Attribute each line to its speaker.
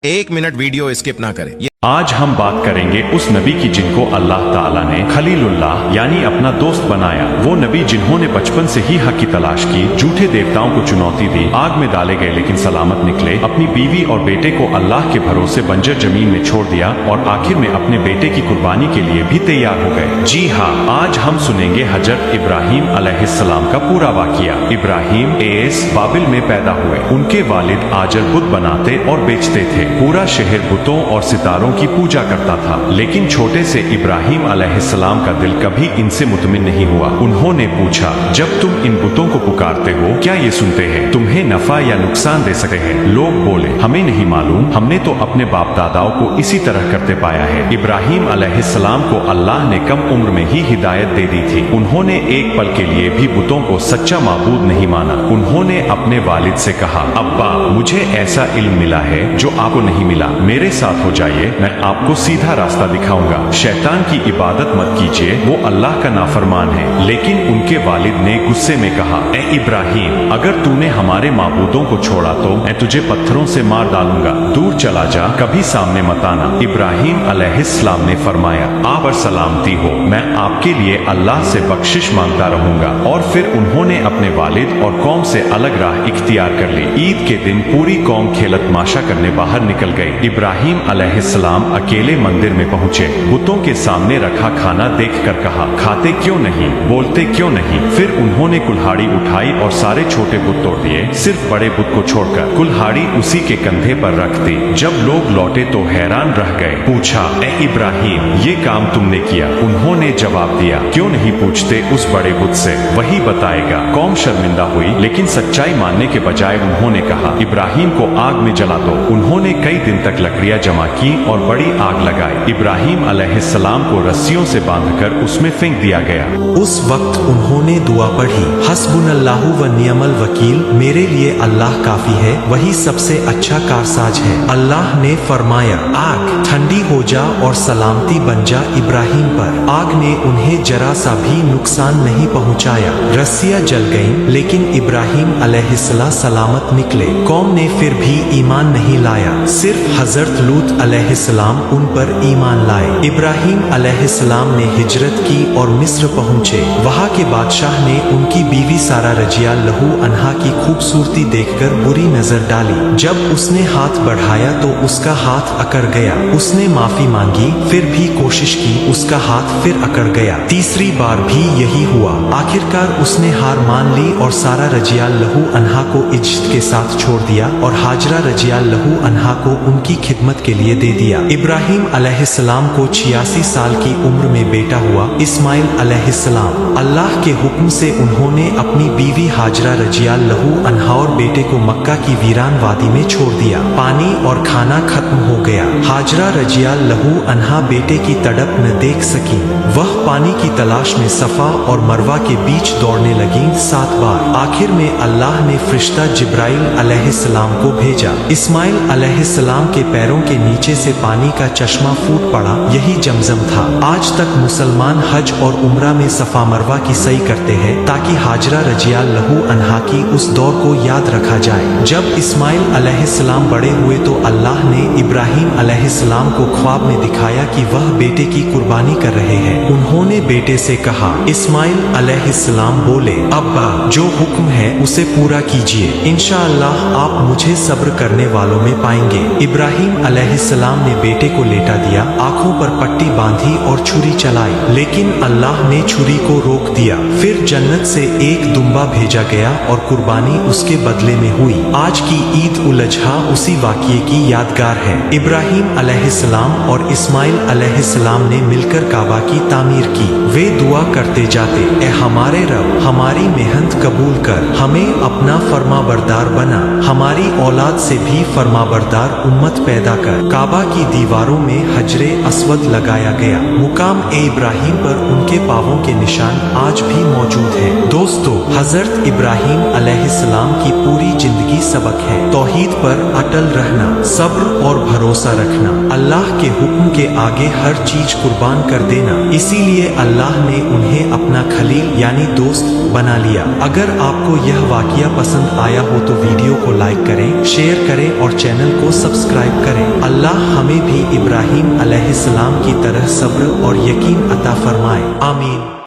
Speaker 1: एक minute video skip ना करें।
Speaker 2: आज हम बात करेंगे उस नबी की जिनको अल्लाह ताला ने खलीलुल्लाह यानी अपना दोस्त बनाया। वो नबी जिन्होंने बचपन से ही हक की तलाश की, झूठे देवताओं को चुनौती दी, आग में डाले गए लेकिन सलामत निकले, अपनी बीवी और बेटे को अल्लाह के भरोसे बंजर जमीन में छोड़ दिया और आखिर में अपने बेटे की कुर्बानी के लिए भी तैयार हो गए। जी हाँ, आज हम सुनेंगे हजरत इब्राहिम अलैहिस्सलाम का पूरा वाकिया। इब्राहिम एस बाबिल में पैदा हुए। उनके वालिद आजर बुत बनाते और बेचते थे। पूरा शहर बुतों और सितारों की पूजा करता था, लेकिन छोटे से इब्राहिम अलैहिस्सलाम का दिल कभी इनसे मुतमिन नहीं हुआ। उन्होंने पूछा, जब तुम इन बुतों को पुकारते हो क्या ये सुनते हैं? तुम्हें नफा या नुकसान दे सकते हैं? लोग बोले, हमें नहीं मालूम, हमने तो अपने बाप दादाओं को इसी तरह करते पाया है। इब्राहिम अलैहिस्सलाम को अल्लाह ने कम उम्र में ही हिदायत दे दी थी। उन्होंने एक पल के लिए भी बुतों को सच्चा माबूद नहीं माना। उन्होंने अपने वालिद से कहा, अब्बा मुझे ऐसा इल्म मिला है जो आपको नहीं मिला, मेरे साथ हो जाइए, मैं आपको सीधा रास्ता दिखाऊंगा। शैतान की इबादत मत कीजिए, वो अल्लाह का नाफरमान है। लेकिन उनके वालिद ने गुस्से में कहा, ए इब्राहिम, अगर तूने हमारे माबूदों को छोड़ा तो मैं तुझे पत्थरों से मार डालूंगा, दूर चला जा, कभी सामने मत आना। इब्राहिम अलैहिस्सलाम ने फरमाया, आप पर सलामती हो, मैं आपके लिए अल्लाह से बख्शिश मांगता रहूंगा। और फिर उन्होंने अपने वालिद और कौम से अलग राह इख्तियार कर ली। ईद के दिन पूरी कौम खेल तमाशा करने बाहर निकल गई। इब्राहिम अलैहिस्सलाम अकेले मंदिर में पहुंचे। बुतों के सामने रखा खाना देखकर कहा, खाते क्यों नहीं, बोलते क्यों नहीं? फिर उन्होंने कुल्हाड़ी उठाई और सारे छोटे बुत तोड़ दिए, सिर्फ बड़े बुत को छोड़कर। कुल्हाड़ी उसी के कंधे पर रख दी। जब लोग लौटे तो हैरान रह गए। पूछा, ए इब्राहिम, ये काम तुमने किया? उन्होंने जवाब दिया, क्यों नहीं पूछते उस बड़े बुत से, वही बताएगा। कौम शर्मिंदा हुई, लेकिन सच्चाई मानने के बजाय उन्होंने कहा, इब्राहिम को आग में जला दो। उन्होंने कई दिन तक लकड़ियां जमा की और बड़ी आग लगाई। इब्राहिम अलैहिस्सलाम को रस्सियों से बांधकर उसमें फेंक दिया गया।
Speaker 3: उस वक्त उन्होंने दुआ पढ़ी, हस्बुनल्लाहु व नियमल वकील, मेरे लिए अल्लाह काफी है, वही सबसे अच्छा कारसाज है। अल्लाह ने फरमाया, आग ठंडी हो जा और सलामती बन जा इब्राहिम पर। आग ने उन्हें जरा सा भी नुकसान नहीं पहुंचाया। रस्सियां जल गईं, लेकिन इब्राहिम अलैहिस्सलाम सलामत निकले। कौम ने फिर भी ईमान नहीं लाया, सिर्फ हजरत लूत अलैहिस्सलाम उन पर ईमान लाए। इब्राहिम अलैहिस्सलाम ने हिजरत की और मिस्र पहुंचे। वहां के बादशाह ने उनकी बीवी सारा रजिया लहू अनहा की खूबसूरती देखकर बुरी नजर डाली। जब उसने हाथ बढ़ाया तो उसका हाथ अकड़ गया। उसने माफी मांगी, फिर भी कोशिश की, उसका हाथ फिर अकड़ गया। तीसरी बार भी यही हुआ। आखिरकार उसने हार मान ली और सारा रजिया लहू अनहा को इज्जत के साथ छोड़ दिया और हाजरा रजिया लहू अनहा को उनकी खिदमत के लिए दे दिया। इब्राहिम अलैहिस्सलाम को 86 साल की उम्र में बेटा हुआ, इस्माइल अलैहिस्सलाम। अल्लाह के हुक्म से उन्होंने अपनी बीवी हाजरा रजिया लहू अनहा और बेटे को मक्का की वीरान वादी में छोड़ दिया। पानी और खाना खत्म हो गया। हाजरा रजिया लहू अनहा बेटे की तड़प न देख सकी। वह पानी की तलाश में सफा और मरवा के बीच दौड़ने लगी 7 बार। आखिर में अल्लाह ने फरिश्ता जिब्राइल अलैहिस्सलाम को भेजा। इस्माइल अलैहिस्सलाम के पैरों के नीचे से पानी का चश्मा फूट पड़ा, यही जमजम था। आज तक मुसलमान हज और उम्रा में सफा मरवा की सई करते हैं ताकि हाजरा रजिया लहू अनहा की उस दौर को याद रखा जाए। जब इस्माइल अलैहिस्सलाम बड़े हुए तो अल्लाह ने इब्राहिम अलैहिस्सलाम को ख्वाब में दिखाया कि वह बेटे की कुर्बानी कर रहे हैं। उन्होंने बेटे से कहा, इस्माइल अलैहिस्सलाम बोले, अब्बा जो हुक्म है उसे पूरा कीजिए, इंशाअल्लाह आप मुझे सब्र करने वालों में पाएंगे। इब्राहिम अलैहिस्सलाम ने बेटे को लेटा दिया, आंखों पर पट्टी बांधी और छुरी चलाई, लेकिन अल्लाह ने छुरी को रोक दिया। फिर जन्नत से एक दुम्बा भेजा गया और कुर्बानी उसके बदले में हुई। आज की ईद उल अजहा उसी वाक़ये की यादगार है। इब्राहिम अलैहिस्सलाम और इस्माइल अलैहिस्सलाम ने मिलकर काबा की तामीर की। वे दुआ करते जाते, ए हमारे रब, हमारी मेहनत कबूल कर, हमें अपना फरमाबरदार बना, हमारी औलाद से भी फरमाबरदार उम्मत पैदा कर। काबा की दीवारों में हजरे अस्वद लगाया गया। मुकाम ए इब्राहिम पर उनके पांवों के निशान आज भी मौजूद हैं। दोस्तों, हजरत इब्राहिम अलैहिस्सलाम की पूरी जिंदगी सबक है। तौहीद पर अटल रहना, सब्र और भरोसा रखना, अल्लाह के हुक्म के आगे हर चीज कुर्बान कर देना। इसीलिए अल्लाह ने उन्हें अपना खलील यानी दोस्त बना लिया। अगर आपको यह वाकया पसंद आया हो तो वीडियो को लाइक करें, शेयर करें और चैनल को सब्सक्राइब करें। अल्लाह हमें भी इब्राहिम अलैहिस्सलाम की तरह सब्र और यकीन अता फरमाए, आमीन।